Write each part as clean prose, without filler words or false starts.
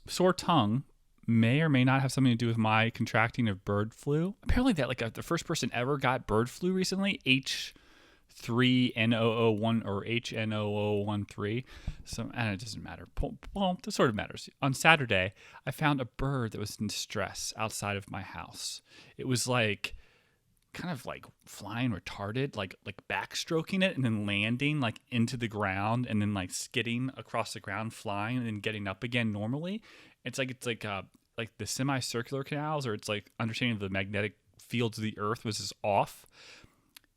sore tongue may or may not have something to do with my contracting of bird flu. Apparently, that the first person ever got bird flu recently, H3N001 or HN0013. So, and it doesn't matter. Well, it sort of matters. On Saturday, I found a bird that was in distress outside of my house. It was like kind of like flying retarded, like backstroking it and then landing like into the ground and then like skidding across the ground, flying and then getting up again normally. It's like the semicircular canals, or it's like understanding the magnetic fields of the earth was just off.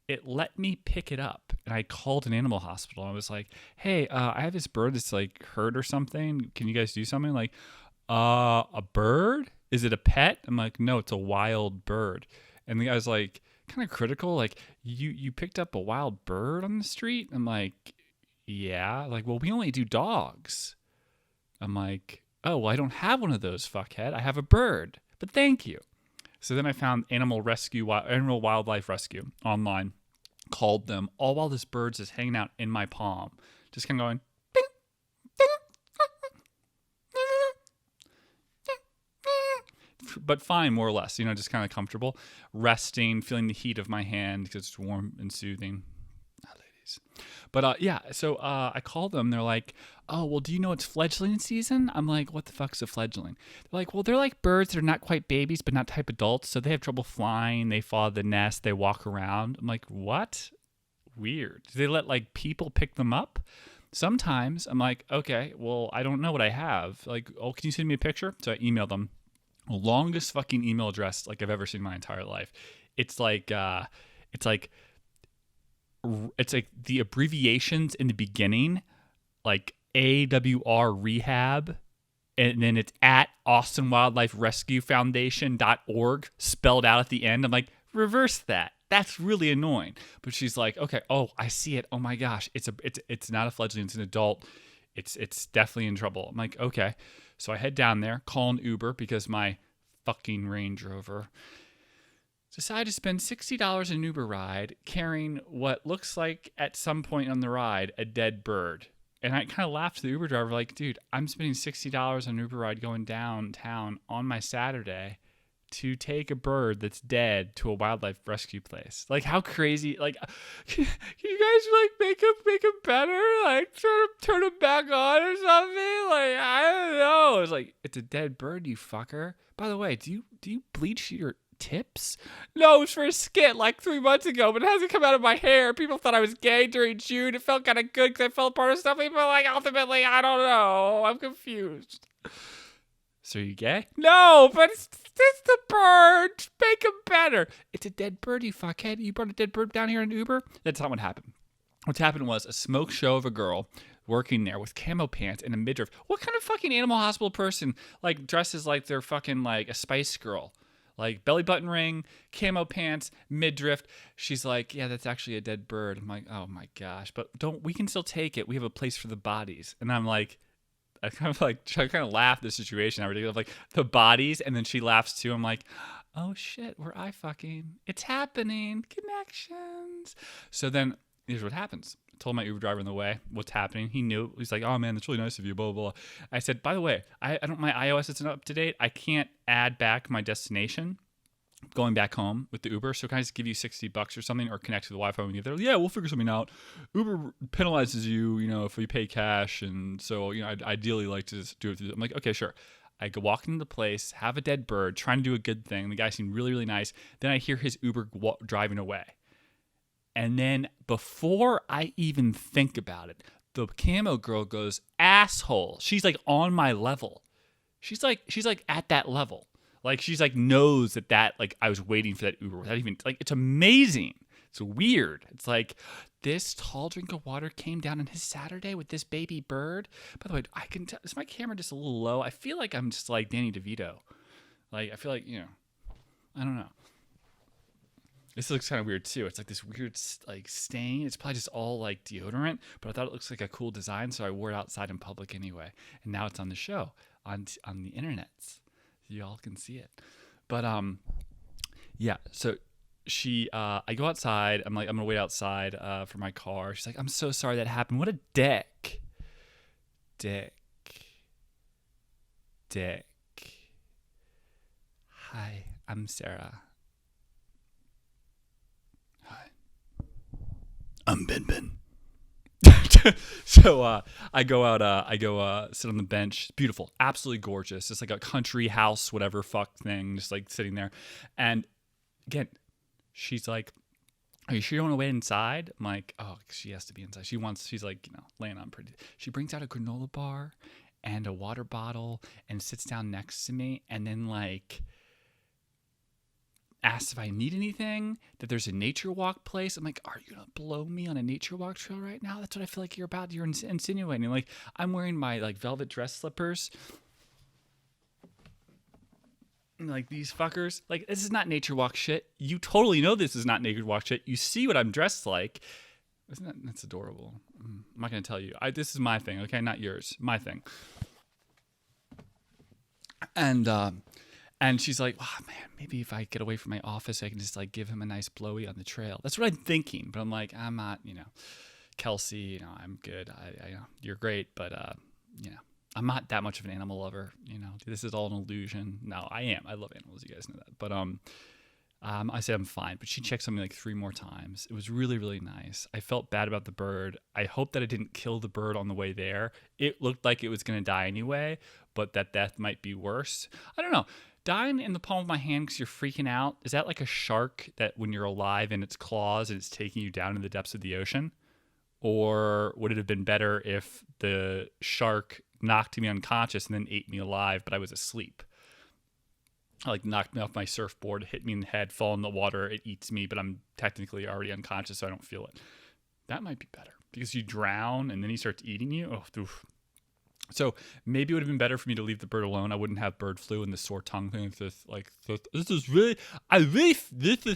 It let me pick it up, and I called an animal hospital. I was like, "Hey, I have this bird that's like hurt or something. Can you guys do something?" Like, a bird? Is it a pet? I'm like, "No, it's a wild bird." And the guy's like, kind of critical, like, "You picked up a wild bird on the street?" I'm like, "Yeah." Like, "Well, we only do dogs." I'm like, "Oh, well, I don't have one of those, fuckhead. I have a bird, but thank you." So then I found Animal Wildlife Rescue online, called them, all while this bird's just hanging out in my palm, just kind of going, ding, ding, but fine, more or less, just kind of comfortable, resting, feeling the heat of my hand because it's warm and soothing. Ladies. But yeah, so I called them. They're like, "Oh, well, do you know it's fledgling season?" I'm like, "What the fuck's a fledgling?" They're like, "Well, they're like birds that are not quite babies, but not type adults. So they have trouble flying. They fall out of the nest. They walk around." I'm like, "What? Weird. Do they let like people pick them up?" Sometimes. I'm like, "Okay, well, I don't know what I have. Like, oh, can you send me a picture?" So I emailed them. Longest fucking email address like I've ever seen in my entire life. It's like the abbreviations in the beginning, like AWR Rehab, and then it's at Austin Wildlife Rescue Foundation.org spelled out at the end. I'm like, reverse that. That's really annoying. But she's like, "Okay, oh, I see it. Oh my gosh, it's not a fledgling, it's an adult. It's definitely in trouble." I'm like, "Okay." So I head down there, call an Uber because my fucking Range Rover decided to spend $60 an Uber ride carrying what looks like at some point on the ride a dead bird. And I kind of laughed to the Uber driver, like, "Dude, I'm spending $60 on an Uber ride going downtown on my Saturday to take a bird that's dead to a wildlife rescue place." Like, how crazy? Like, can you guys like make him better? Like, turn him back on or something? Like, I don't know. It's like, it's a dead bird, you fucker. By the way, do you bleach your tips? "No, it was for a skit like 3 months ago, but it hasn't come out of my hair. People thought I was gay during June. It felt kind of good because I felt part of something, but like ultimately, I don't know. I'm confused." "So are you gay?" "No, but it's the bird. Make him better." "It's a dead bird, you fuckhead. You brought a dead bird down here in Uber?" That's not what happened. What happened was a smoke show of a girl working there with camo pants and a midriff. What kind of fucking animal hospital person like dresses like they're fucking like a Spice Girl? Like belly button ring, camo pants, midriff. She's like, "Yeah, that's actually a dead bird." I'm like, "Oh my gosh, but we can still take it. We have a place for the bodies." And I'm like, I kind of laugh at the situation. I really like the bodies, and then she laughs too. I'm like, "Oh shit, we're eye fucking. It's happening. Connections." So then here's what happens. I told my Uber driver on the way what's happening. He knew. He's like, "Oh man, that's really nice of you." Blah blah blah. I said, "By the way, I don't. My iOS isn't up to date. I can't add back my destination going back home with the Uber. So can I just give you $60 or something, or connect to the Wi-Fi when you get there?" "Yeah, we'll figure something out. Uber penalizes you, if you pay cash, and so I'd ideally like to just do it through." I'm like, "Okay, sure." I go walk into the place, have a dead bird, trying to do a good thing. The guy seemed really, really nice. Then I hear his Uber driving away. And then before I even think about it, the camo girl goes, "Asshole." She's like on my level. She's like at that level. Like, she's like knows that like I was waiting for that Uber without even, like, it's amazing. It's weird. It's like, this tall drink of water came down on his Saturday with this baby bird. By the way, I can tell, is my camera just a little low? I feel like I'm just like Danny DeVito. Like, I feel like, I don't know. This looks kind of weird too. It's like this weird like stain. It's probably just all like deodorant, but I thought it looks like a cool design, so I wore it outside in public anyway. And now it's on the show on the internet. Y'all can see it. But yeah, so I go outside. I'm like, I'm gonna wait outside for my car. She's like, "I'm so sorry that happened." What a dick. dick. Hi, I'm Sarah. Hi, I'm BenBen. So I go out. I go sit on the bench. It's beautiful, absolutely gorgeous. It's like a country house, whatever fuck thing, just like sitting there. And again, she's like, "Are you sure you don't want to wait inside?" I'm like, "Oh, she has to be inside." She's like, laying on pretty. She brings out a granola bar and a water bottle and sits down next to me, and then like asks if I need anything, that there's a nature walk place. I'm like, are you gonna blow me on a nature walk trail right now? That's what I feel like you're about. You're insinuating. Like, I'm wearing my like velvet dress slippers. And, like, these fuckers. Like, this is not nature walk shit. You totally know this is not nature walk shit. You see what I'm dressed like. That's adorable. I'm not gonna tell you. This is my thing, okay? Not yours. My thing. And she's like, oh, man, maybe if I get away from my office, I can just like give him a nice blowy on the trail. That's what I'm thinking. But I'm like, I'm not, Kelsey, I'm good. I you're great. But, I'm not that much of an animal lover. This is all an illusion. No, I am. I love animals. You guys know that. But I said I'm fine. But she checked something like 3 more times. It was really, really nice. I felt bad about the bird. I hope that I didn't kill the bird on the way there. It looked like it was going to die anyway, but that death might be worse. I don't know. Dying in the palm of my hand because you're freaking out, is that like a shark that when you're alive in its claws and it's taking you down in the depths of the ocean? Or would it have been better if the shark knocked me unconscious and then ate me alive, but I was asleep? Like knocked me off my surfboard, hit me in the head, fall in the water, it eats me, but I'm technically already unconscious, so I don't feel it. That might be better because you drown and then he starts eating you. Oh, oof. So maybe it would have been better for me to leave the bird alone. I wouldn't have bird flu and the sore tongue thing. This is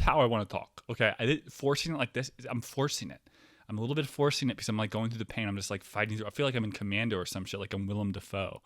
how I want to talk. Okay, forcing it like this. I'm forcing it. I'm a little bit forcing it because I'm like going through the pain. I'm just like fighting through. I feel like I'm in Commando or some shit. Like I'm Willem Dafoe.